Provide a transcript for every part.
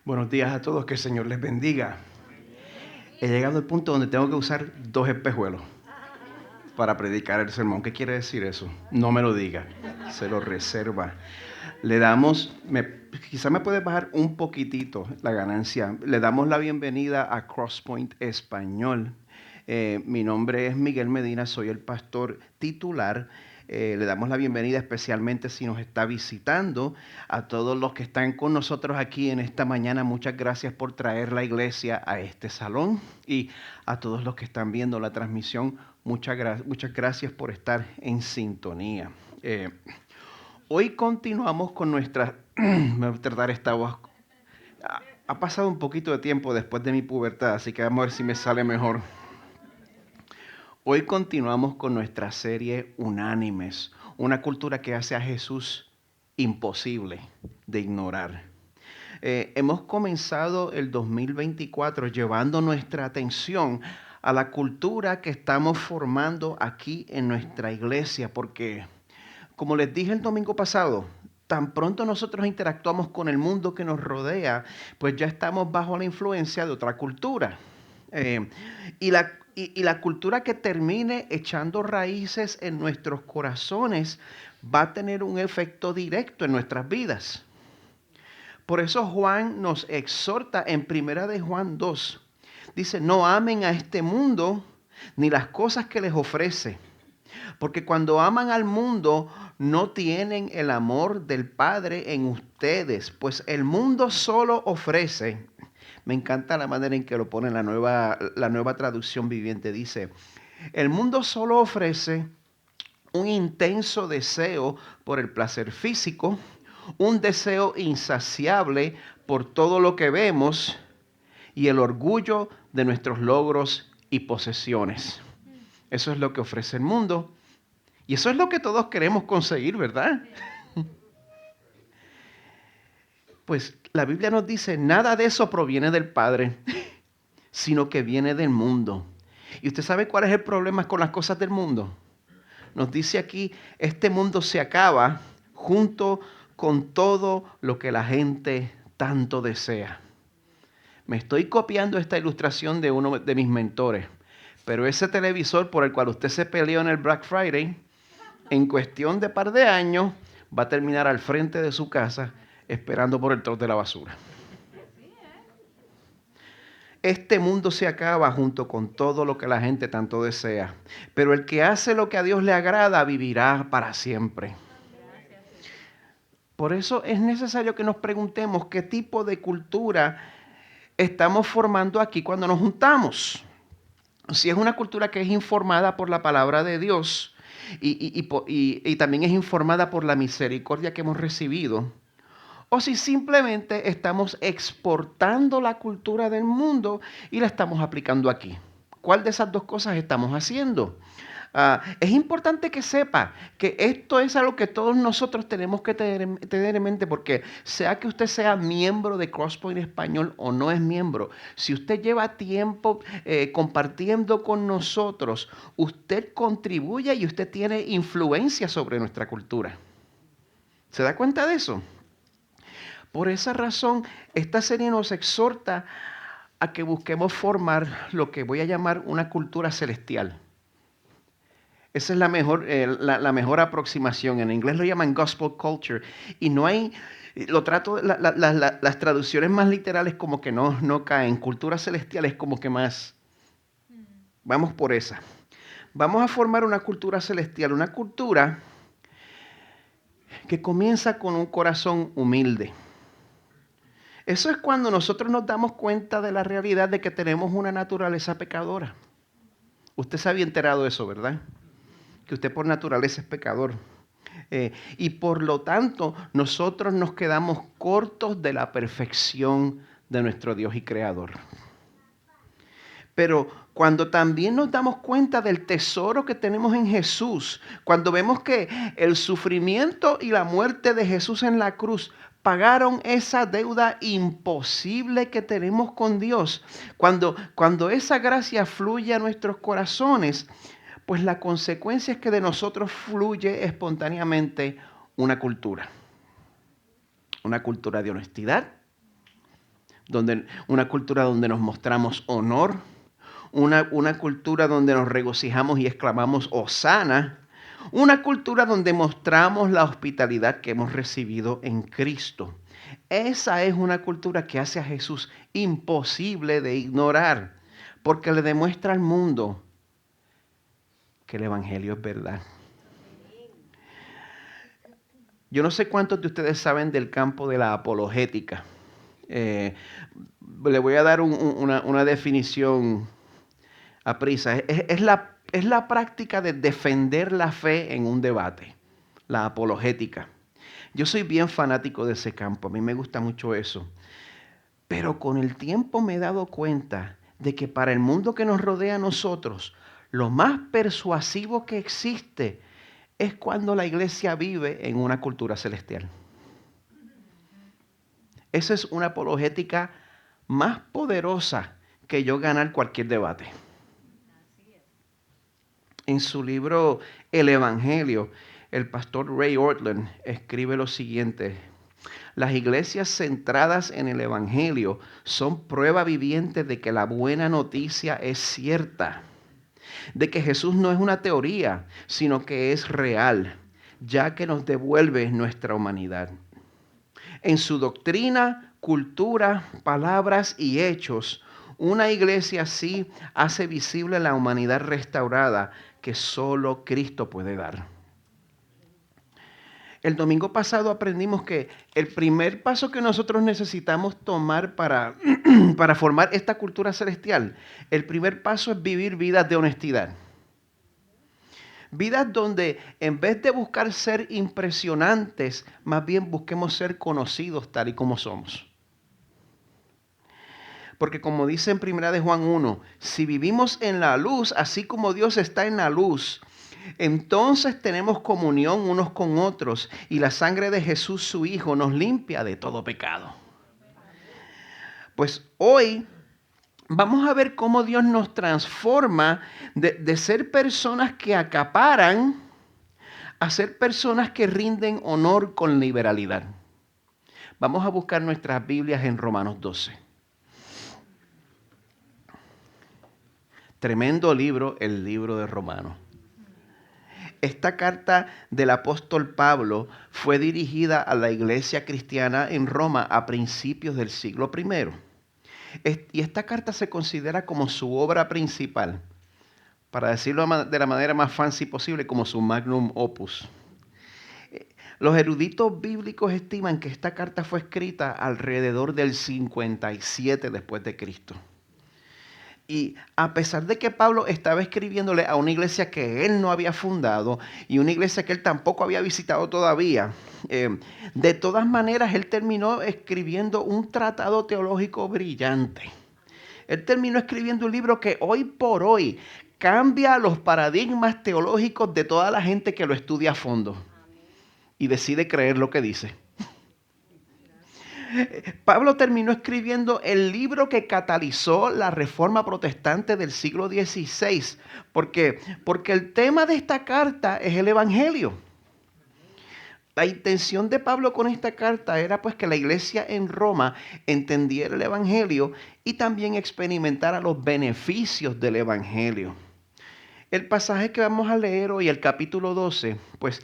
Buenos días a todos, que el Señor les bendiga. He llegado al punto donde tengo que usar 2 espejuelos para predicar el sermón. ¿Qué quiere decir eso? No me lo diga, se lo reserva. Le damos, quizá me puede bajar un poquitito la ganancia. Le damos la bienvenida a Crosspoint Español. Mi nombre es Miguel Medina, soy el pastor titular. Le damos la bienvenida especialmente si nos está visitando. A todos los que están con nosotros aquí en esta mañana, muchas gracias por traer la iglesia a este salón. Y a todos los que están viendo la transmisión, muchas gracias por estar en sintonía. Hoy continuamos con nuestra... Me voy a tratar esta voz. Ha pasado un poquito de tiempo después de mi pubertad, así que vamos a ver si me sale mejor. Hoy continuamos con nuestra serie Unánimes, una cultura que hace a Jesús imposible de ignorar. Hemos comenzado el 2024 llevando nuestra atención a la cultura que estamos formando aquí en nuestra iglesia, porque, como les dije el domingo pasado, tan pronto nosotros interactuamos con el mundo que nos rodea, pues ya estamos bajo la influencia de otra cultura. Y la cultura que termine echando raíces en nuestros corazones va a tener un efecto directo en nuestras vidas. Por eso Juan nos exhorta en 1 Juan 2. Dice, no amen a este mundo ni las cosas que les ofrece. Porque cuando aman al mundo, no tienen el amor del Padre en ustedes. Pues el mundo solo ofrece. Me encanta la manera en que lo pone la nueva traducción viviente. Dice, el mundo solo ofrece un intenso deseo por el placer físico, un deseo insaciable por todo lo que vemos y el orgullo de nuestros logros y posesiones. Eso es lo que ofrece el mundo y eso es lo que todos queremos conseguir, ¿verdad? Pues la Biblia nos dice, nada de eso proviene del Padre, sino que viene del mundo. ¿Y usted sabe cuál es el problema con las cosas del mundo? Nos dice aquí, este mundo se acaba junto con todo lo que la gente tanto desea. Me estoy copiando esta ilustración de uno de mis mentores, pero ese televisor por el cual usted se peleó en el Black Friday, en cuestión de par de años, va a terminar al frente de su casa esperando por el trozo de la basura. Este mundo se acaba junto con todo lo que la gente tanto desea, pero el que hace lo que a Dios le agrada vivirá para siempre. Por eso es necesario que nos preguntemos qué tipo de cultura estamos formando aquí cuando nos juntamos. Si es una cultura que es informada por la palabra de Dios y también es informada por la misericordia que hemos recibido, o si simplemente estamos exportando la cultura del mundo y la estamos aplicando aquí. ¿Cuál de esas dos cosas estamos haciendo? Es importante que sepa que esto es algo que todos nosotros tenemos que tener en mente, porque sea que usted sea miembro de Crosspoint Español o no es miembro, si usted lleva tiempo compartiendo con nosotros, usted contribuye y usted tiene influencia sobre nuestra cultura. ¿Se da cuenta de eso? Por esa razón, esta serie nos exhorta a que busquemos formar lo que voy a llamar una cultura celestial. Esa es la mejor aproximación. En inglés lo llaman gospel culture. Y no hay, lo trato, las traducciones más literales como que no caen. Cultura celestial es como que más. Vamos por esa. Vamos a formar una cultura celestial, una cultura que comienza con un corazón humilde. Eso es cuando nosotros nos damos cuenta de la realidad de que tenemos una naturaleza pecadora. Usted se había enterado de eso, ¿verdad? Que usted por naturaleza es pecador. Y por lo tanto, nosotros nos quedamos cortos de la perfección de nuestro Dios y Creador. Pero cuando también nos damos cuenta del tesoro que tenemos en Jesús, cuando vemos que el sufrimiento y la muerte de Jesús en la cruz pagaron esa deuda imposible que tenemos con Dios, cuando esa gracia fluye a nuestros corazones, pues la consecuencia es que de nosotros fluye espontáneamente una cultura de honestidad, una cultura donde nos mostramos honor, una cultura donde nos regocijamos y exclamamos Hosana, una cultura donde mostramos la hospitalidad que hemos recibido en Cristo. Esa es una cultura que hace a Jesús imposible de ignorar, porque le demuestra al mundo que el Evangelio es verdad. Yo no sé cuántos de ustedes saben del campo de la apologética. Le voy a dar una definición a prisa. Es la práctica de defender la fe en un debate, la apologética. Yo soy bien fanático de ese campo, a mí me gusta mucho eso. Pero con el tiempo me he dado cuenta de que para el mundo que nos rodea a nosotros, lo más persuasivo que existe es cuando la iglesia vive en una cultura celestial. Esa es una apologética más poderosa que yo ganar cualquier debate. En su libro El Evangelio, el pastor Ray Ortlund escribe lo siguiente: las iglesias centradas en el Evangelio son prueba viviente de que la buena noticia es cierta, de que Jesús no es una teoría, sino que es real, ya que nos devuelve nuestra humanidad. En su doctrina, cultura, palabras y hechos, una iglesia así hace visible la humanidad restaurada que solo Cristo puede dar. El domingo pasado aprendimos que el primer paso que nosotros necesitamos tomar para formar esta cultura celestial, el primer paso es vivir vidas de honestidad. Vidas donde en vez de buscar ser impresionantes, más bien busquemos ser conocidos tal y como somos. Porque como dice en 1 de Juan 1, si vivimos en la luz, así como Dios está en la luz, entonces tenemos comunión unos con otros y la sangre de Jesús, su Hijo, nos limpia de todo pecado. Pues hoy vamos a ver cómo Dios nos transforma de ser personas que acaparan a ser personas que rinden honor con liberalidad. Vamos a buscar nuestras Biblias en Romanos 12. Tremendo libro, el libro de Romanos. Esta carta del apóstol Pablo fue dirigida a la iglesia cristiana en Roma a principios del siglo I. Y esta carta se considera como su obra principal, para decirlo de la manera más fancy posible, como su magnum opus. Los eruditos bíblicos estiman que esta carta fue escrita alrededor del 57 después de Cristo. Y a pesar de que Pablo estaba escribiéndole a una iglesia que él no había fundado y una iglesia que él tampoco había visitado todavía, de todas maneras él terminó escribiendo un tratado teológico brillante. Él terminó escribiendo un libro que hoy por hoy cambia los paradigmas teológicos de toda la gente que lo estudia a fondo y decide creer lo que dice. Pablo terminó escribiendo el libro que catalizó la reforma protestante del siglo XVI. ¿Por qué? Porque el tema de esta carta es el Evangelio. La intención de Pablo con esta carta era pues que la iglesia en Roma entendiera el Evangelio y también experimentara los beneficios del Evangelio. El pasaje que vamos a leer hoy, el capítulo 12, pues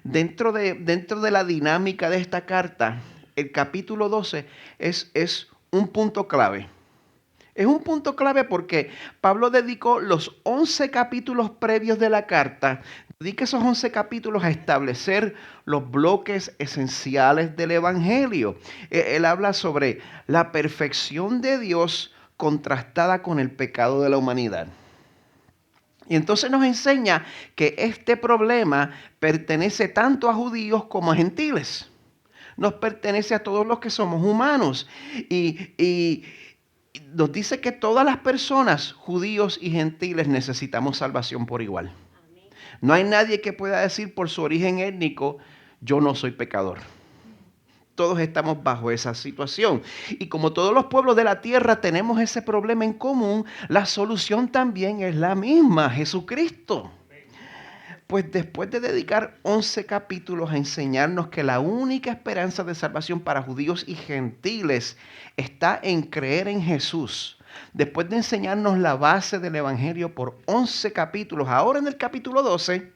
dentro de la dinámica de esta carta, el capítulo 12 es un punto clave. Es un punto clave porque Pablo dedicó los 11 capítulos previos de la carta, dedica esos 11 capítulos a establecer los bloques esenciales del Evangelio. Él habla sobre la perfección de Dios contrastada con el pecado de la humanidad. Y entonces nos enseña que este problema pertenece tanto a judíos como a gentiles. Nos pertenece a todos los que somos humanos. Y nos dice que todas las personas, judíos y gentiles, necesitamos salvación por igual. No hay nadie que pueda decir por su origen étnico, yo no soy pecador. Todos estamos bajo esa situación. Y como todos los pueblos de la tierra tenemos ese problema en común, la solución también es la misma, Jesucristo. Pues después de dedicar 11 capítulos a enseñarnos que la única esperanza de salvación para judíos y gentiles está en creer en Jesús, después de enseñarnos la base del Evangelio por 11 capítulos, ahora en el capítulo 12,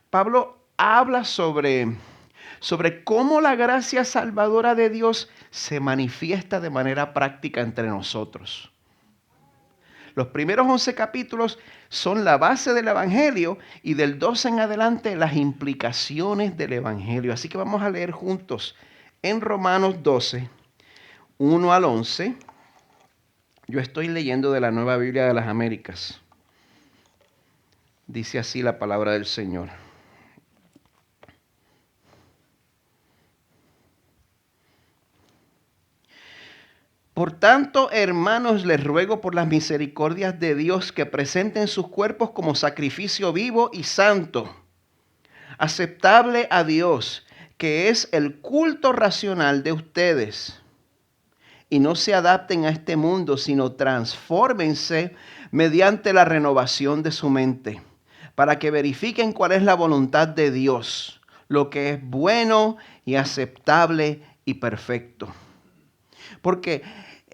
Pablo habla sobre cómo la gracia salvadora de Dios se manifiesta de manera práctica entre nosotros. Los primeros 11 capítulos son la base del Evangelio y del 12 en adelante las implicaciones del Evangelio. Así que vamos a leer juntos en Romanos 12, 1 al 11. Yo estoy leyendo de la Nueva Biblia de las Américas. Dice así la palabra del Señor. Por tanto, hermanos, les ruego por las misericordias de Dios que presenten sus cuerpos como sacrificio vivo y santo, aceptable a Dios, que es el culto racional de ustedes. Y no se adapten a este mundo, sino transfórmense mediante la renovación de su mente, para que verifiquen cuál es la voluntad de Dios, lo que es bueno y aceptable y perfecto. Porque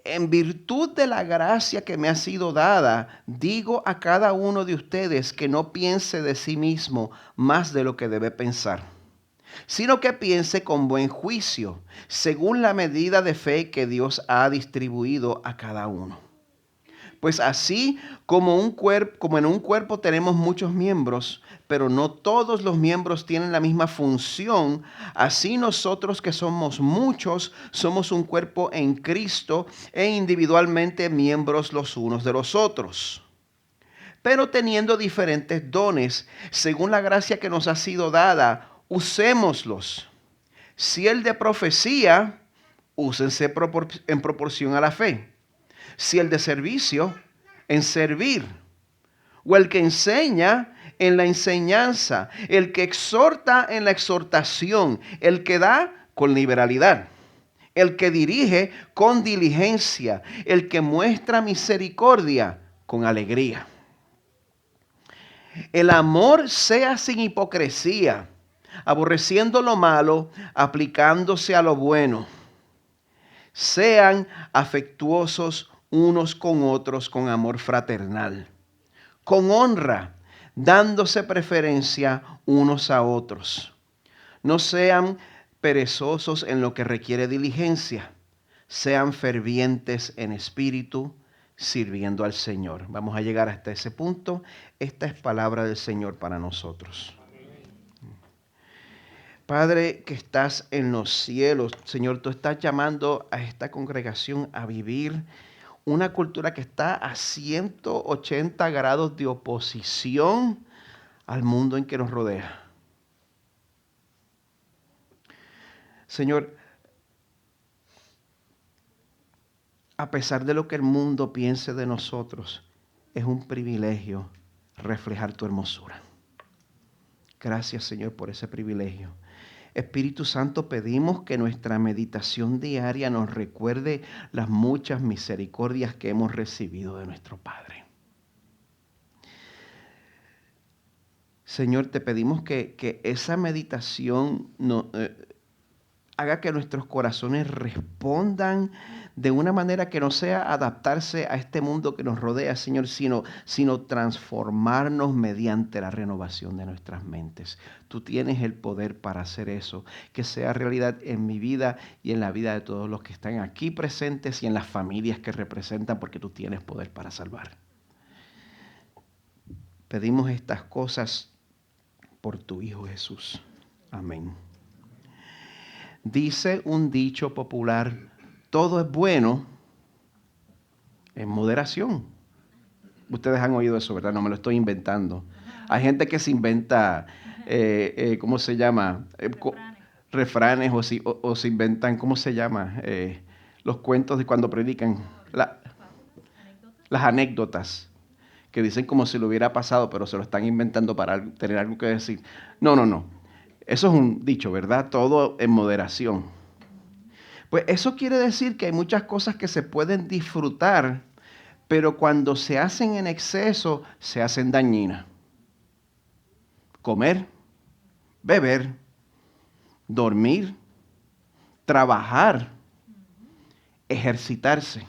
en virtud de la gracia que me ha sido dada, digo a cada uno de ustedes que no piense de sí mismo más de lo que debe pensar, sino que piense con buen juicio, según la medida de fe que Dios ha distribuido a cada uno. Pues así como en un cuerpo tenemos muchos miembros, pero no todos los miembros tienen la misma función, así nosotros que somos muchos, somos un cuerpo en Cristo e individualmente miembros los unos de los otros. Pero teniendo diferentes dones, según la gracia que nos ha sido dada, usémoslos. Si el de profecía, úsense en proporción a la fe. Si el de servicio, en servir. O el que enseña, en la enseñanza. El que exhorta, en la exhortación. El que da, con liberalidad. El que dirige, con diligencia. El que muestra misericordia, con alegría. El amor sea sin hipocresía, aborreciendo lo malo, aplicándose a lo bueno. Sean afectuosos unos con otros con amor fraternal, con honra, dándose preferencia unos a otros. No sean perezosos en lo que requiere diligencia, sean fervientes en espíritu, sirviendo al Señor. Vamos a llegar hasta ese punto. Esta es palabra del Señor para nosotros. Padre que estás en los cielos, Señor, tú estás llamando a esta congregación a vivir una cultura que está a 180 grados de oposición al mundo en que nos rodea. Señor, a pesar de lo que el mundo piense de nosotros, es un privilegio reflejar tu hermosura. Gracias, Señor, por ese privilegio. Espíritu Santo, pedimos que nuestra meditación diaria nos recuerde las muchas misericordias que hemos recibido de nuestro Padre. Señor, te pedimos que esa meditación haga que nuestros corazones respondan de una manera que no sea adaptarse a este mundo que nos rodea, Señor, sino transformarnos mediante la renovación de nuestras mentes. Tú tienes el poder para hacer eso, que sea realidad en mi vida y en la vida de todos los que están aquí presentes y en las familias que representan, porque tú tienes poder para salvar. Pedimos estas cosas por tu Hijo Jesús. Amén. Dice un dicho popular: todo es bueno en moderación. Ustedes han oído eso, ¿verdad? No me lo estoy inventando. Hay gente que se inventa, ¿cómo se llama? Refranes o se inventan, ¿cómo se llama? Los cuentos de cuando predican. Las anécdotas. Que dicen como si lo hubiera pasado, pero se lo están inventando para tener algo que decir. No. Eso es un dicho, ¿verdad? Todo en moderación. Pues eso quiere decir que hay muchas cosas que se pueden disfrutar, pero cuando se hacen en exceso, se hacen dañinas. Comer, beber, dormir, trabajar, ejercitarse.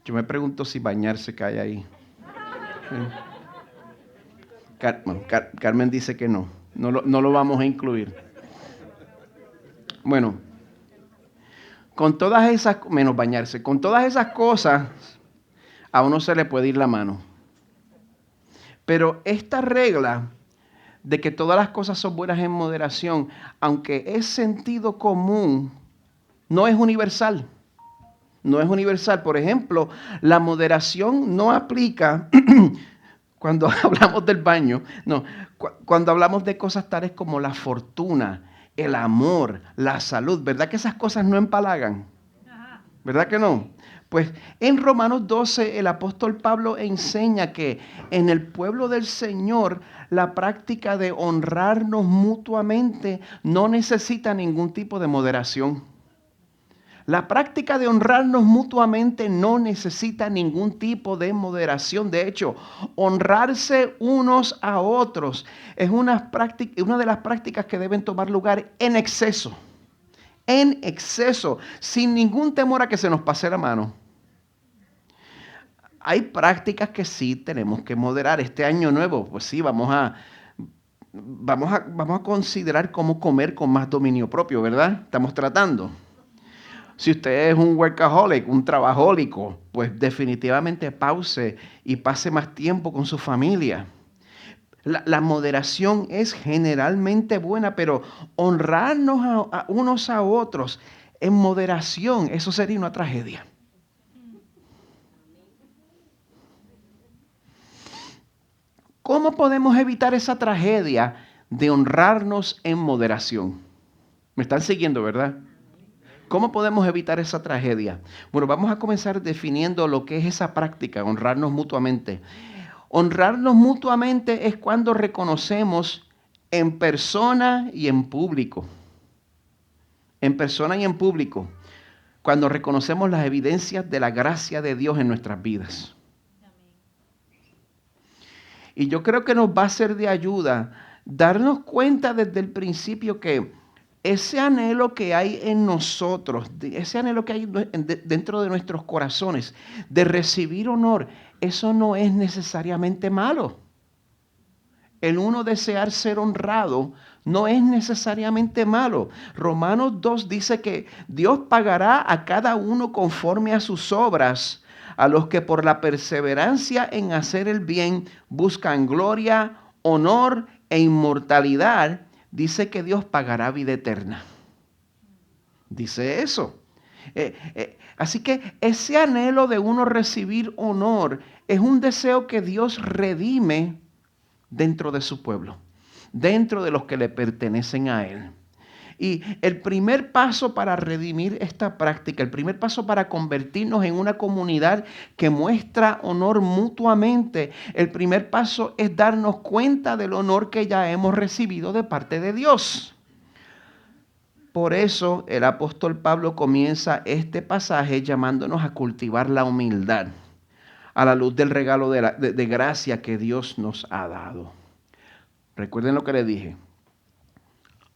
Yo me pregunto si bañarse cae ahí. Carmen dice que no lo vamos a incluir. Bueno, con todas esas, menos bañarse, con todas esas cosas, a uno se le puede ir la mano. Pero esta regla de que todas las cosas son buenas en moderación, aunque es sentido común, no es universal. No es universal. Por ejemplo, la moderación no aplica cuando hablamos del baño. No, cuando hablamos de cosas tales como la fortuna, el amor, la salud. ¿Verdad que esas cosas no empalagan? ¿Verdad que no? Pues en Romanos 12 el apóstol Pablo enseña que en el pueblo del Señor la práctica de honrarnos mutuamente no necesita ningún tipo de moderación. La práctica de honrarnos mutuamente no necesita ningún tipo de moderación. De hecho, honrarse unos a otros es una de las prácticas que deben tomar lugar en exceso. En exceso, sin ningún temor a que se nos pase la mano. Hay prácticas que sí tenemos que moderar. Este año nuevo, pues sí, vamos a considerar cómo comer con más dominio propio, ¿verdad? Estamos tratando. Si usted es un workaholic, un trabajólico, pues definitivamente pause y pase más tiempo con su familia. La moderación es generalmente buena, pero honrarnos a unos a otros en moderación, eso sería una tragedia. ¿Cómo podemos evitar esa tragedia de honrarnos en moderación? ¿Me están siguiendo, verdad? ¿Cómo podemos evitar esa tragedia? Bueno, vamos a comenzar definiendo lo que es esa práctica, honrarnos mutuamente. Honrarnos mutuamente es cuando reconocemos en persona y en público. En persona y en público. Cuando reconocemos las evidencias de la gracia de Dios en nuestras vidas. Y yo creo que nos va a ser de ayuda darnos cuenta desde el principio que ese anhelo que hay en nosotros, ese anhelo que hay dentro de nuestros corazones de recibir honor, eso no es necesariamente malo. El uno desear ser honrado no es necesariamente malo. Romanos 2 dice que Dios pagará a cada uno conforme a sus obras, a los que por la perseverancia en hacer el bien buscan gloria, honor e inmortalidad. Dice que Dios pagará vida eterna. Dice eso. Así que ese anhelo de uno recibir honor es un deseo que Dios redime dentro de su pueblo, dentro de los que le pertenecen a Él. Y el primer paso para redimir esta práctica, el primer paso para convertirnos en una comunidad que muestra honor mutuamente, el primer paso es darnos cuenta del honor que ya hemos recibido de parte de Dios. Por eso el apóstol Pablo comienza este pasaje llamándonos a cultivar la humildad a la luz del regalo de gracia que Dios nos ha dado. Recuerden lo que les dije.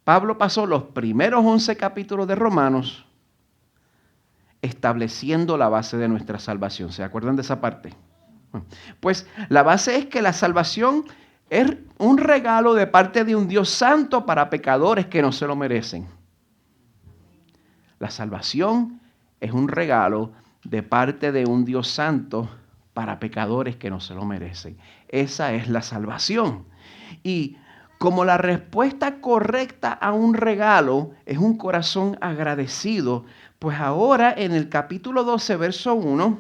Pablo pasó los primeros 11 capítulos de Romanos estableciendo la base de nuestra salvación. ¿Se acuerdan de esa parte? Pues la base es que la salvación es un regalo de parte de un Dios santo para pecadores que no se lo merecen. La salvación es un regalo de parte de un Dios santo para pecadores que no se lo merecen. Esa es la salvación. Y como la respuesta correcta a un regalo es un corazón agradecido, pues ahora en el capítulo 12, verso 1,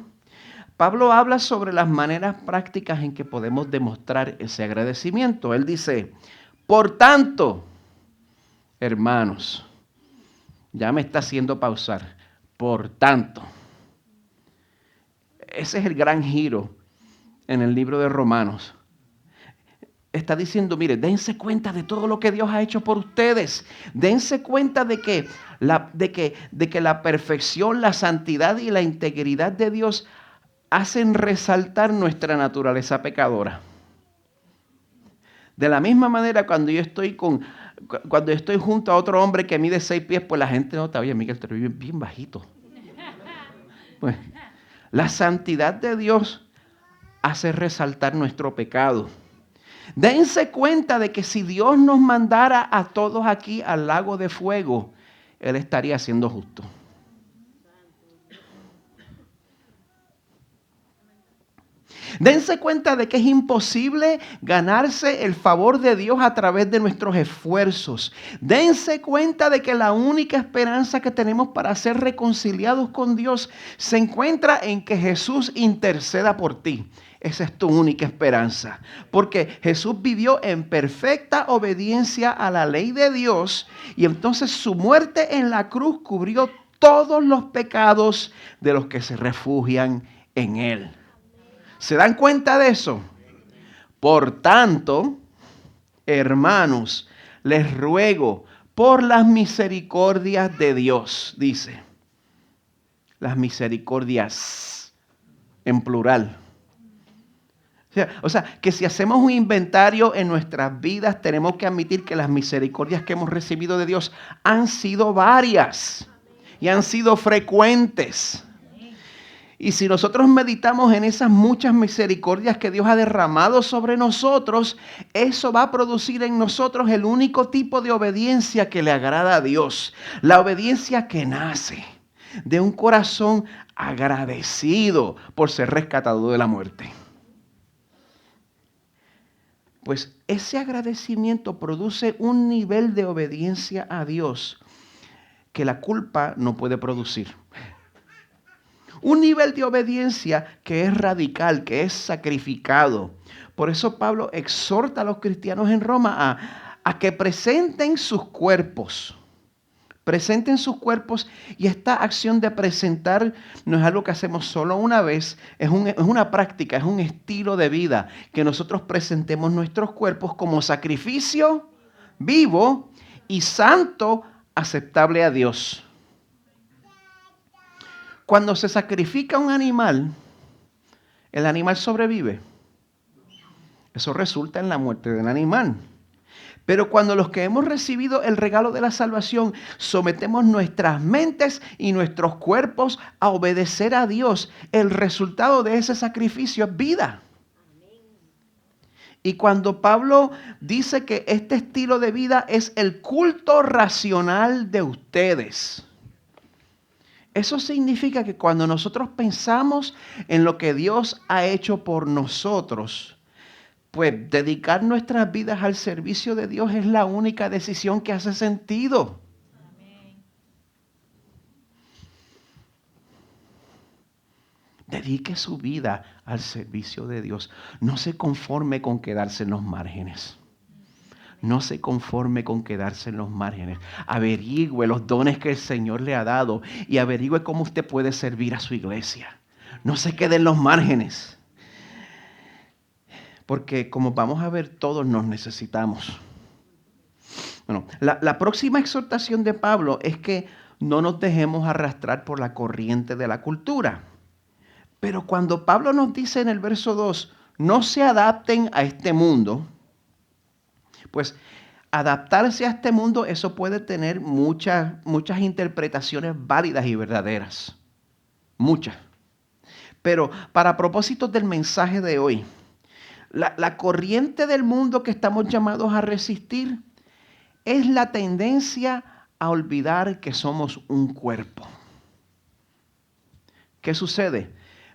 Pablo habla sobre las maneras prácticas en que podemos demostrar ese agradecimiento. Él dice, por tanto, hermanos, ya me está haciendo pausar, por tanto. Ese es el gran giro en el libro de Romanos. Está diciendo, mire, dense cuenta de todo lo que Dios ha hecho por ustedes. Dense cuenta de que la perfección, la santidad y la integridad de Dios hacen resaltar nuestra naturaleza pecadora. De la misma manera, cuando yo estoy junto a otro hombre que mide 6 pies, pues la gente nota, oye, Miguel, te ves bien bajito. Pues, la santidad de Dios hace resaltar nuestro pecado. Dense cuenta de que si Dios nos mandara a todos aquí al lago de fuego, Él estaría siendo justo. Dense cuenta de que es imposible ganarse el favor de Dios a través de nuestros esfuerzos. Dense cuenta de que la única esperanza que tenemos para ser reconciliados con Dios se encuentra en que Jesús interceda por ti. Esa es tu única esperanza. Porque Jesús vivió en perfecta obediencia a la ley de Dios y entonces su muerte en la cruz cubrió todos los pecados de los que se refugian en Él. ¿Se dan cuenta de eso? Por tanto, hermanos, les ruego por las misericordias de Dios, dice. Las misericordias en plural. O sea, que si hacemos un inventario en nuestras vidas, tenemos que admitir que las misericordias que hemos recibido de Dios han sido varias y han sido frecuentes. Y si nosotros meditamos en esas muchas misericordias que Dios ha derramado sobre nosotros, eso va a producir en nosotros el único tipo de obediencia que le agrada a Dios. La obediencia que nace de un corazón agradecido por ser rescatado de la muerte. Pues ese agradecimiento produce un nivel de obediencia a Dios que la culpa no puede producir. Un nivel de obediencia que es radical, que es sacrificado. Por eso Pablo exhorta a los cristianos en Roma a que presenten sus cuerpos. Presenten sus cuerpos, y esta acción de presentar no es algo que hacemos solo una vez, es una práctica, es un estilo de vida, que nosotros presentemos nuestros cuerpos como sacrificio vivo y santo, aceptable a Dios. Cuando se sacrifica un animal, el animal sobrevive. Eso resulta en la muerte del animal. Pero cuando los que hemos recibido el regalo de la salvación sometemos nuestras mentes y nuestros cuerpos a obedecer a Dios, el resultado de ese sacrificio es vida. Y cuando Pablo dice que este estilo de vida es el culto racional de ustedes, eso significa que cuando nosotros pensamos en lo que Dios ha hecho por nosotros, pues dedicar nuestras vidas al servicio de Dios es la única decisión que hace sentido. Amén. Dedique su vida al servicio de Dios. No se conforme con quedarse en los márgenes. No se conforme con quedarse en los márgenes. Averigüe los dones que el Señor le ha dado y averigüe cómo usted puede servir a su iglesia. No se quede en los márgenes. Porque como vamos a ver, todos nos necesitamos. Bueno, la próxima exhortación de Pablo es que no nos dejemos arrastrar por la corriente de la cultura. Pero cuando Pablo nos dice en el verso 2, no se adapten a este mundo, pues adaptarse a este mundo, eso puede tener muchas interpretaciones válidas y verdaderas. Muchas. Pero para propósitos del mensaje de hoy, la corriente del mundo que estamos llamados a resistir es la tendencia a olvidar que somos un cuerpo. ¿Qué sucede?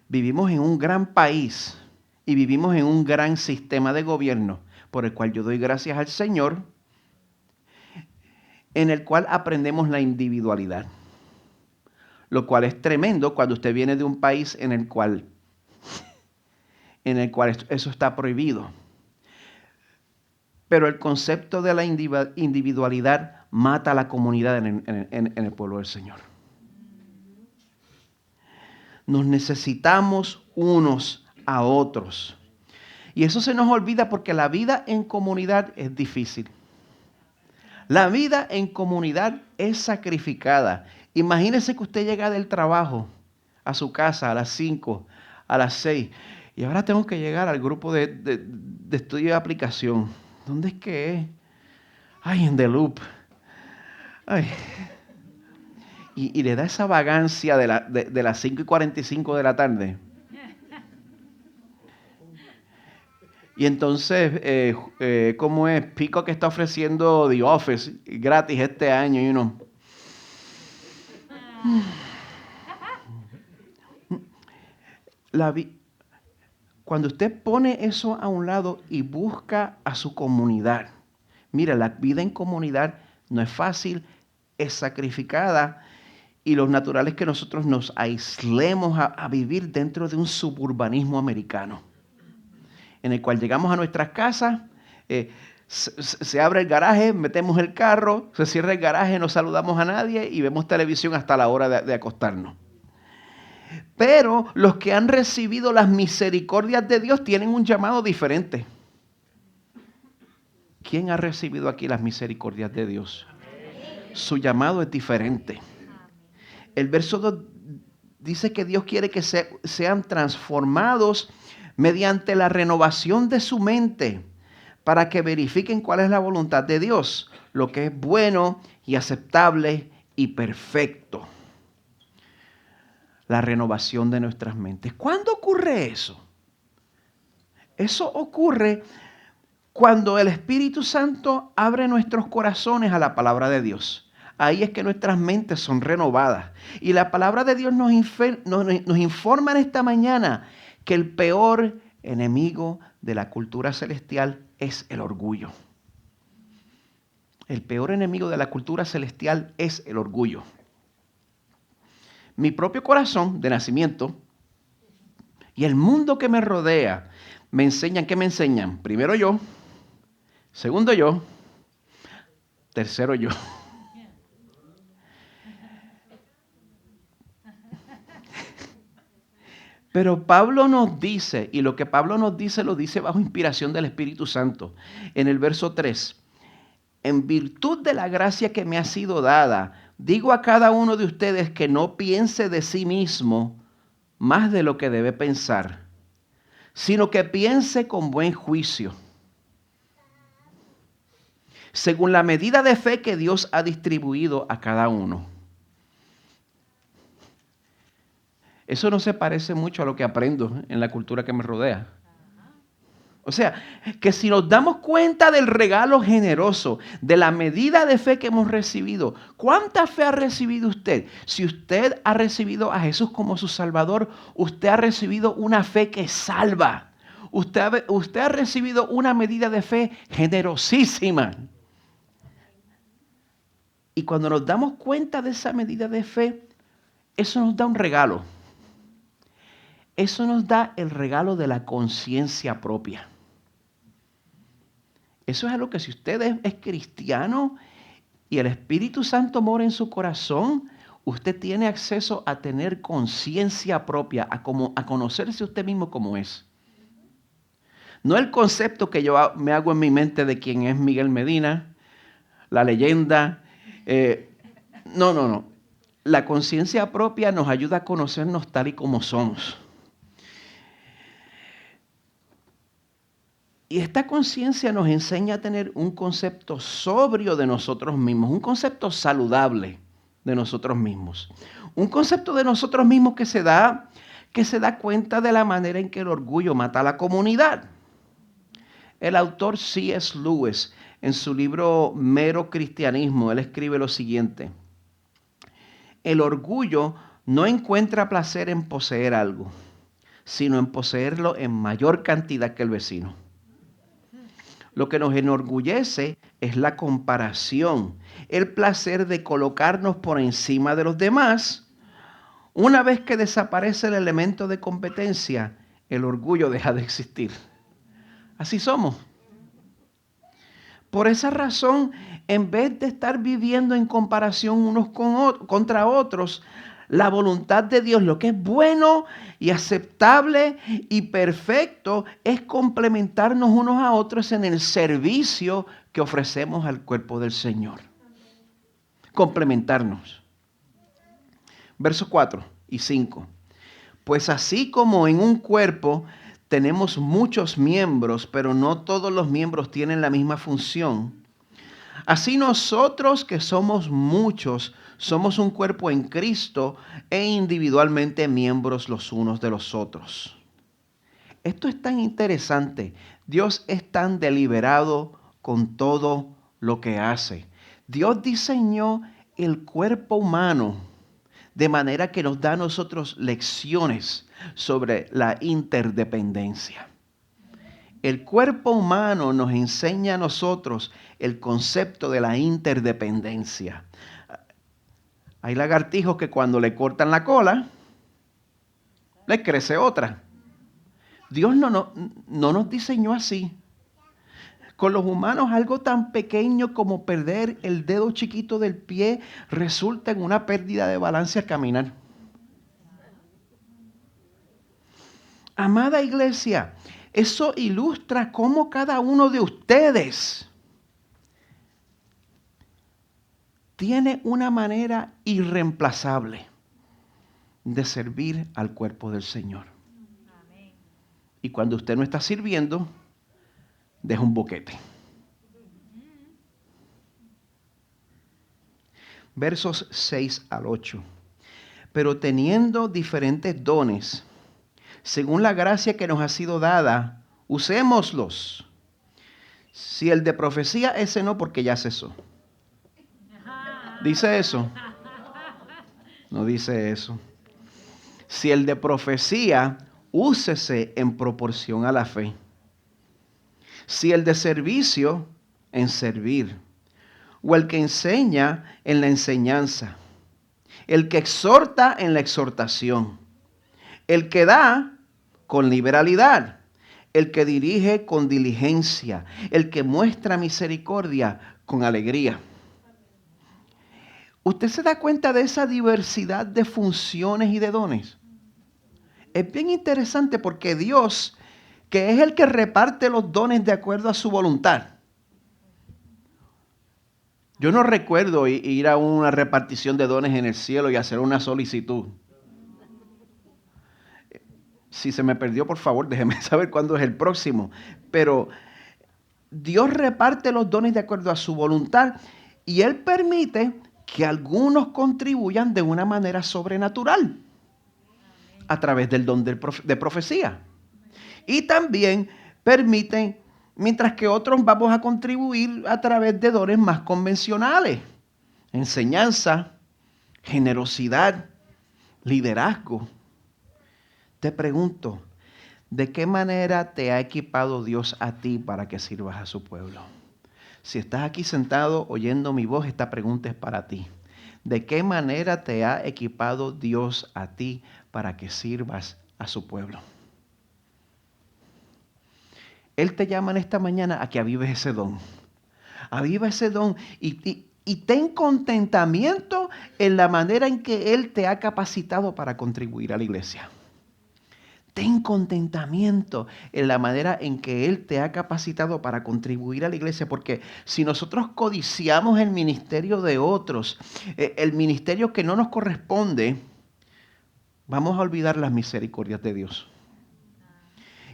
Vivimos en un gran país y vivimos en un gran sistema de gobierno, por el cual yo doy gracias al Señor, en el cual aprendemos la individualidad. Lo cual es tremendo cuando usted viene de un país en el cual eso está prohibido. Pero el concepto de la individualidad mata a la comunidad en el pueblo del Señor. Nos necesitamos unos a otros. Y eso se nos olvida porque la vida en comunidad es difícil. La vida en comunidad es sacrificada. Imagínese que usted llega del trabajo a su casa a las 5, a las 6. Y ahora tengo que llegar al grupo de estudio de aplicación. ¿Dónde es que es? Ay, en The Loop. Ay. Y le da esa vagancia de las 5:45 de la tarde. Y entonces, ¿cómo es? Pico que está ofreciendo The Office gratis este año y uno... Cuando usted pone eso a un lado y busca a su comunidad, mira, la vida en comunidad no es fácil, es sacrificada y lo natural es que nosotros nos aislemos a vivir dentro de un suburbanismo americano, en el cual llegamos a nuestras casas, se abre el garaje, metemos el carro, se cierra el garaje, no saludamos a nadie y vemos televisión hasta la hora de acostarnos. Pero los que han recibido las misericordias de Dios tienen un llamado diferente. ¿Quién ha recibido aquí las misericordias de Dios? Su llamado es diferente. El verso 2 dice que Dios quiere que sean transformados mediante la renovación de su mente para que verifiquen cuál es la voluntad de Dios, lo que es bueno y aceptable y perfecto. La renovación de nuestras mentes. ¿Cuándo ocurre eso? Eso ocurre cuando el Espíritu Santo abre nuestros corazones a la palabra de Dios. Ahí es que nuestras mentes son renovadas. Y la palabra de Dios nos informa en esta mañana que el peor enemigo de la cultura celestial es el orgullo. El peor enemigo de la cultura celestial es el orgullo. Mi propio corazón de nacimiento y el mundo que me rodea me enseñan. ¿Qué me enseñan? Primero yo, segundo yo, tercero yo. Pero Pablo nos dice, y lo que Pablo nos dice lo dice bajo inspiración del Espíritu Santo, en el verso 3. En virtud de la gracia que me ha sido dada, digo a cada uno de ustedes que no piense de sí mismo más de lo que debe pensar, sino que piense con buen juicio, según la medida de fe que Dios ha distribuido a cada uno. Eso no se parece mucho a lo que aprendo en la cultura que me rodea. O sea, que si nos damos cuenta del regalo generoso, de la medida de fe que hemos recibido, ¿cuánta fe ha recibido usted? Si usted ha recibido a Jesús como su Salvador, usted ha recibido una fe que salva. Usted ha recibido una medida de fe generosísima. Y cuando nos damos cuenta de esa medida de fe, eso nos da un regalo. Eso nos da el regalo de la conciencia propia. Eso es algo que si usted es cristiano y el Espíritu Santo mora en su corazón, usted tiene acceso a tener conciencia propia, a conocerse usted mismo como es. No el concepto que yo me hago en mi mente de quién es Miguel Medina, la leyenda. No. La conciencia propia nos ayuda a conocernos tal y como somos. Y esta conciencia nos enseña a tener un concepto sobrio de nosotros mismos, un concepto saludable de nosotros mismos. Un concepto de nosotros mismos que se da cuenta de la manera en que el orgullo mata a la comunidad. El autor C.S. Lewis, en su libro Mero Cristianismo, él escribe lo siguiente: el orgullo no encuentra placer en poseer algo, sino en poseerlo en mayor cantidad que el vecino. Lo que nos enorgullece es la comparación, el placer de colocarnos por encima de los demás. Una vez que desaparece el elemento de competencia, el orgullo deja de existir. Así somos. Por esa razón, en vez de estar viviendo en comparación unos contra otros, la voluntad de Dios, lo que es bueno y aceptable y perfecto, es complementarnos unos a otros en el servicio que ofrecemos al cuerpo del Señor. Complementarnos. Versos 4 y 5. Pues así como en un cuerpo tenemos muchos miembros, pero no todos los miembros tienen la misma función, así nosotros que somos muchos, somos un cuerpo en Cristo e individualmente miembros los unos de los otros. Esto es tan interesante. Dios es tan deliberado con todo lo que hace. Dios diseñó el cuerpo humano de manera que nos da a nosotros lecciones sobre la interdependencia. El cuerpo humano nos enseña a nosotros el concepto de la interdependencia. Hay lagartijos que cuando le cortan la cola, les crece otra. Dios no nos diseñó así. Con los humanos, algo tan pequeño como perder el dedo chiquito del pie resulta en una pérdida de balance al caminar. Amada iglesia, eso ilustra cómo cada uno de ustedes tiene una manera irreemplazable de servir al cuerpo del Señor. Amén. Y cuando usted no está sirviendo, deja un boquete. Versos 6 al 8. Pero teniendo diferentes dones, según la gracia que nos ha sido dada, usémoslos. Si el de profecía, ese no, porque ya cesó. ¿Dice eso? No dice eso. Si el de profecía, úsese en proporción a la fe. Si el de servicio, en servir. O el que enseña, en la enseñanza. El que exhorta, en la exhortación. El que da, con liberalidad. El que dirige, con diligencia. El que muestra misericordia, con alegría. ¿Usted se da cuenta de esa diversidad de funciones y de dones? Es bien interesante porque Dios, que es el que reparte los dones de acuerdo a su voluntad. Yo no recuerdo ir a una repartición de dones en el cielo y hacer una solicitud. Si se me perdió, por favor, déjeme saber cuándo es el próximo. Pero Dios reparte los dones de acuerdo a su voluntad y Él permite que algunos contribuyan de una manera sobrenatural a través del don de profecía. Y también permiten, mientras que otros vamos a contribuir a través de dones más convencionales. Enseñanza, generosidad, liderazgo. Te pregunto, ¿de qué manera te ha equipado Dios a ti para que sirvas a su pueblo? Si estás aquí sentado oyendo mi voz, esta pregunta es para ti. ¿De qué manera te ha equipado Dios a ti para que sirvas a su pueblo? Él te llama en esta mañana a que avives ese don. Aviva ese don y ten contentamiento en la manera en que Él te ha capacitado para contribuir a la iglesia. Ten contentamiento en la manera en que Él te ha capacitado para contribuir a la iglesia, porque si nosotros codiciamos el ministerio de otros, el ministerio que no nos corresponde, vamos a olvidar las misericordias de Dios.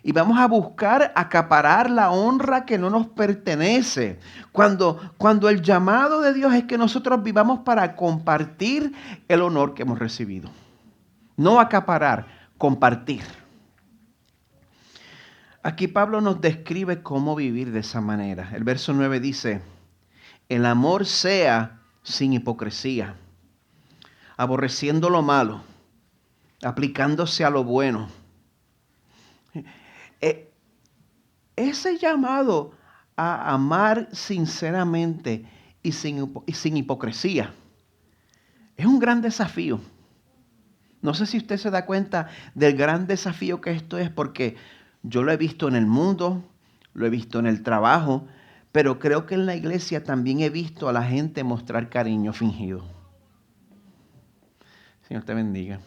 Y vamos a buscar acaparar la honra que no nos pertenece. Cuando el llamado de Dios es que nosotros vivamos para compartir el honor que hemos recibido. No acaparar, compartir. Aquí Pablo nos describe cómo vivir de esa manera. El verso 9 dice, el amor sea sin hipocresía, aborreciendo lo malo, aplicándose a lo bueno. Ese llamado a amar sinceramente y sin hipocresía es un gran desafío. No sé si usted se da cuenta del gran desafío que esto es, porque yo lo he visto en el mundo, lo he visto en el trabajo, pero creo que en la iglesia también he visto a la gente mostrar cariño fingido. Señor te bendiga.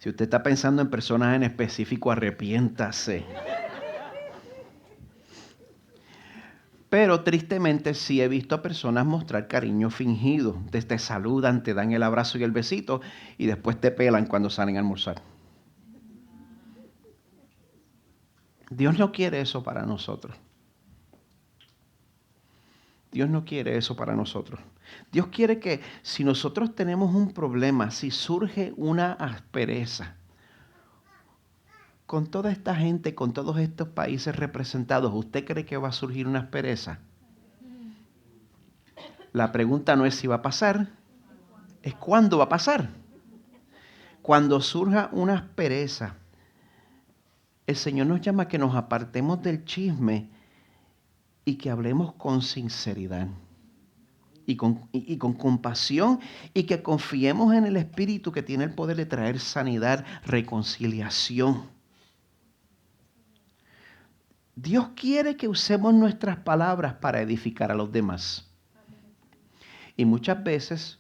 Si usted está pensando en personas en específico, arrepiéntase. Pero tristemente sí he visto a personas mostrar cariño fingido. Te saludan, te dan el abrazo y el besito y después te pelan cuando salen a almorzar. Dios no quiere eso para nosotros. Dios no quiere eso para nosotros. Dios quiere que si nosotros tenemos un problema, si surge una aspereza, con toda esta gente, con todos estos países representados, ¿usted cree que va a surgir una aspereza? La pregunta no es si va a pasar, es cuándo va a pasar. Cuando surja una aspereza, el Señor nos llama a que nos apartemos del chisme y que hablemos con sinceridad y con compasión y que confiemos en el Espíritu que tiene el poder de traer sanidad, reconciliación. Dios quiere que usemos nuestras palabras para edificar a los demás. Y muchas veces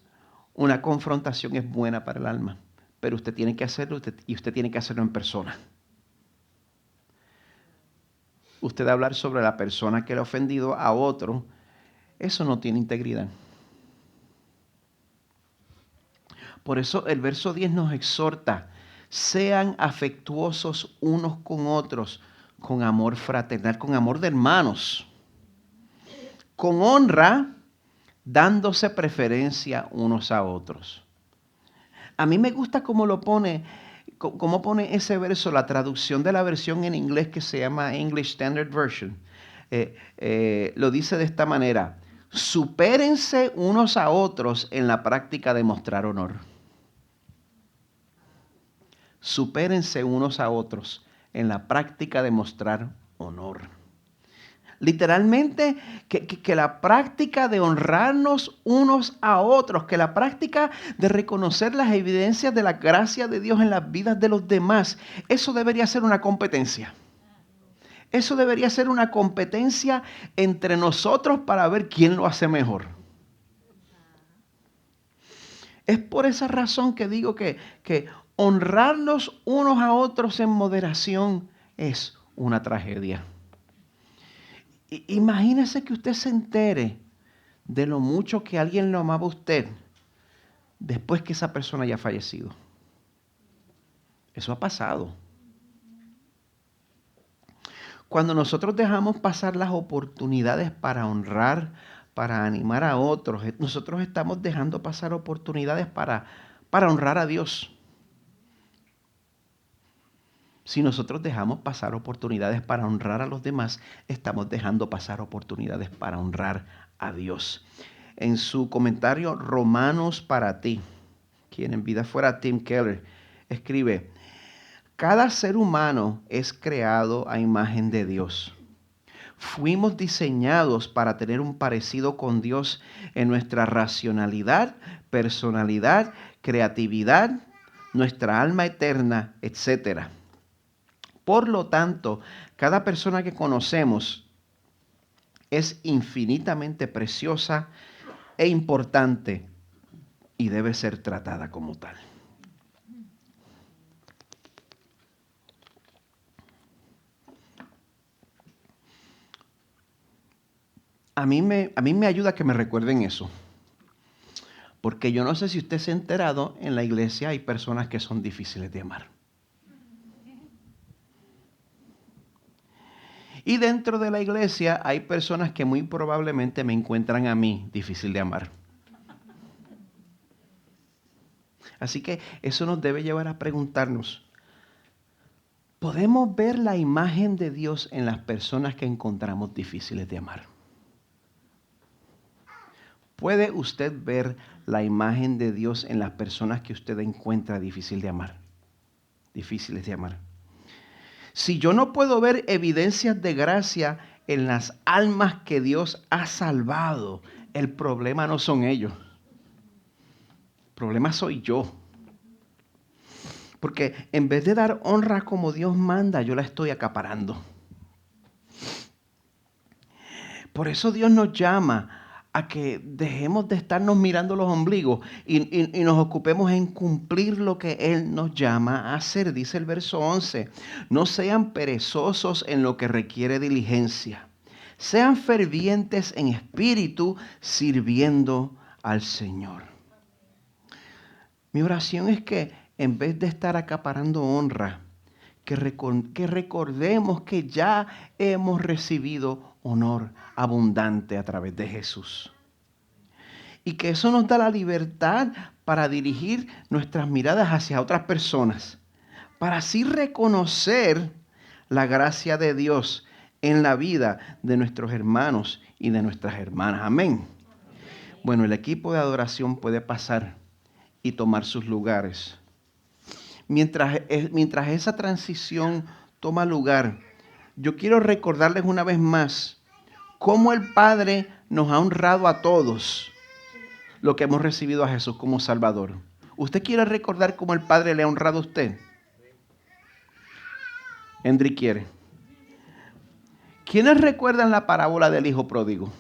una confrontación es buena para el alma, pero usted tiene que hacerlo y usted tiene que hacerlo en persona. Usted hablar sobre la persona que le ha ofendido a otro, eso no tiene integridad. Por eso el verso 10 nos exhorta, sean afectuosos unos con otros, con amor fraternal, con amor de hermanos, con honra, dándose preferencia unos a otros. A mí me gusta cómo pone ese verso, la traducción de la versión en inglés que se llama English Standard Version. Lo dice de esta manera, supérense unos a otros en la práctica de mostrar honor. Supérense unos a otros en la práctica de mostrar honor. Literalmente, que la práctica de honrarnos unos a otros, que la práctica de reconocer las evidencias de la gracia de Dios en las vidas de los demás, eso debería ser una competencia. Eso debería ser una competencia entre nosotros para ver quién lo hace mejor. Es por esa razón que digo que honrarnos unos a otros en moderación es una tragedia. Imagínese que usted se entere de lo mucho que alguien lo amaba a usted después que esa persona haya fallecido. Eso ha pasado. Cuando nosotros dejamos pasar las oportunidades para honrar, para animar a otros, nosotros estamos dejando pasar oportunidades para honrar a Dios. Si nosotros dejamos pasar oportunidades para honrar a los demás, estamos dejando pasar oportunidades para honrar a Dios. En su comentario, Romanos para ti, quien en vida fuera Tim Keller, escribe, cada ser humano es creado a imagen de Dios. Fuimos diseñados para tener un parecido con Dios en nuestra racionalidad, personalidad, creatividad, nuestra alma eterna, etc. Por lo tanto, cada persona que conocemos es infinitamente preciosa e importante y debe ser tratada como tal. A mí me ayuda que me recuerden eso. Porque yo no sé si usted se ha enterado, en la iglesia hay personas que son difíciles de amar. Y dentro de la iglesia hay personas que muy probablemente me encuentran a mí difícil de amar. Así que eso nos debe llevar a preguntarnos, ¿podemos ver la imagen de Dios en las personas que encontramos difíciles de amar? ¿Puede usted ver la imagen de Dios en las personas que usted encuentra difíciles de amar? Si yo no puedo ver evidencias de gracia en las almas que Dios ha salvado, el problema no son ellos. El problema soy yo. Porque en vez de dar honra como Dios manda, yo la estoy acaparando. Por eso Dios nos llama a que dejemos de estarnos mirando los ombligos y nos ocupemos en cumplir lo que Él nos llama a hacer. Dice el verso 11, no sean perezosos en lo que requiere diligencia. Sean fervientes en espíritu, sirviendo al Señor. Mi oración es que en vez de estar acaparando honra, que recordemos que ya hemos recibido honor abundante a través de Jesús. Y que eso nos da la libertad para dirigir nuestras miradas hacia otras personas, para así reconocer la gracia de Dios en la vida de nuestros hermanos y de nuestras hermanas. Amén. Bueno, el equipo de adoración puede pasar y tomar sus lugares. Mientras esa transición toma lugar, yo quiero recordarles una vez más cómo el Padre nos ha honrado a todos los que hemos recibido a Jesús como Salvador. ¿Usted quiere recordar cómo el Padre le ha honrado a usted? Henry quiere. ¿Quiénes recuerdan la parábola del hijo pródigo?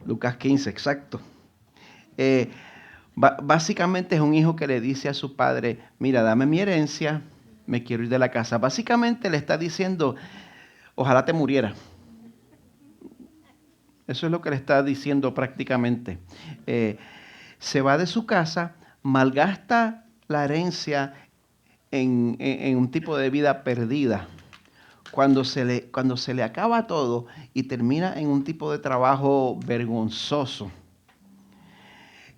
Lucas 15, exacto. Básicamente es un hijo que le dice a su padre, mira, dame mi herencia, me quiero ir de la casa. Básicamente le está diciendo, ojalá te muriera. Eso es lo que le está diciendo prácticamente. Se va de su casa, malgasta la herencia en un tipo de vida perdida. Cuando se le acaba todo y termina en un tipo de trabajo vergonzoso,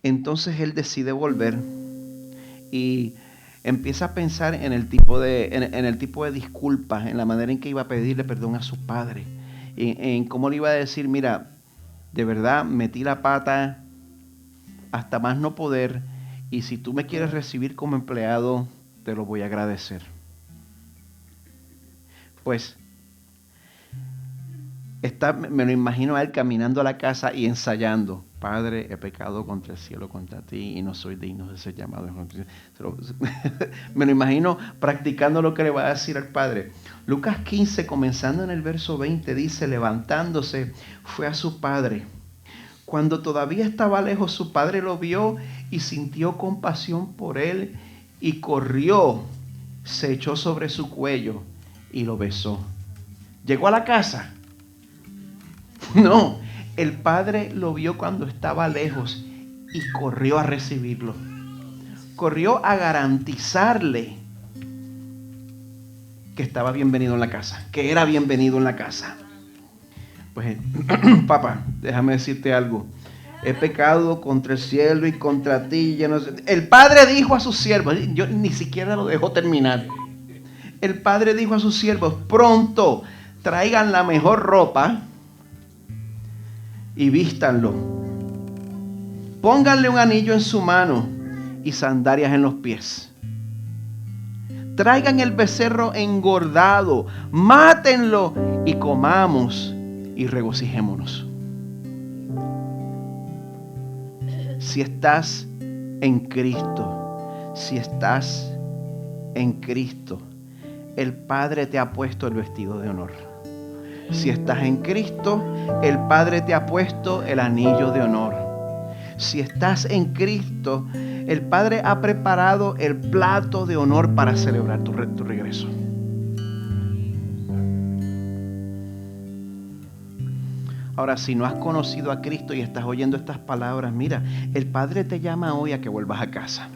entonces él decide volver y empieza a pensar en el tipo de disculpas, en la manera en que iba a pedirle perdón a su padre, en cómo le iba a decir, mira, de verdad metí la pata hasta más no poder, y si tú me quieres recibir como empleado, te lo voy a agradecer. Pues me lo imagino a él caminando a la casa y ensayando. Padre, he pecado contra el cielo, contra ti, y no soy digno de ser llamado. Me lo imagino practicando lo que le va a decir al Padre. Lucas 15, comenzando en el verso 20, dice, levantándose, fue a su padre. Cuando todavía estaba lejos, su padre lo vio y sintió compasión por él, y corrió, se echó sobre su cuello y lo besó. Llegó a la casa. No, el padre lo vio cuando estaba lejos y corrió a recibirlo. Corrió a garantizarle que estaba bienvenido en la casa, que era bienvenido en la casa. Pues, papá, déjame decirte algo. He pecado contra el cielo y contra ti. El padre dijo a sus siervos, yo ni siquiera lo dejó terminar. El padre dijo a sus siervos, pronto traigan la mejor ropa y vístanlo. Pónganle un anillo en su mano y sandalias en los pies. Traigan el becerro engordado, mátenlo y comamos y regocijémonos. Si estás en Cristo, el Padre te ha puesto el vestido de honor. Si estás en Cristo, el Padre te ha puesto el anillo de honor. Si estás en Cristo, el Padre ha preparado el plato de honor para celebrar tu regreso. Ahora, si no has conocido a Cristo y estás oyendo estas palabras, mira, el Padre te llama hoy a que vuelvas a casa.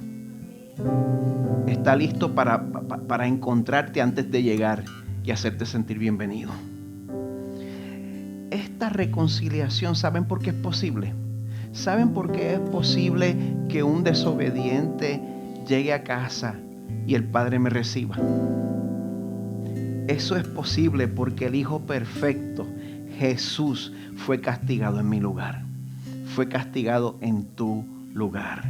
Está listo para encontrarte antes de llegar y hacerte sentir bienvenido. Esta reconciliación, ¿saben por qué es posible? ¿Saben por qué es posible que un desobediente llegue a casa y el Padre me reciba? Eso es posible porque el Hijo perfecto, Jesús, fue castigado en mi lugar. Fue castigado en tu lugar.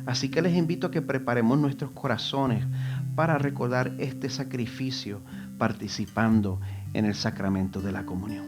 Así que les invito a que preparemos nuestros corazones para recordar este sacrificio participando en el sacramento de la comunión.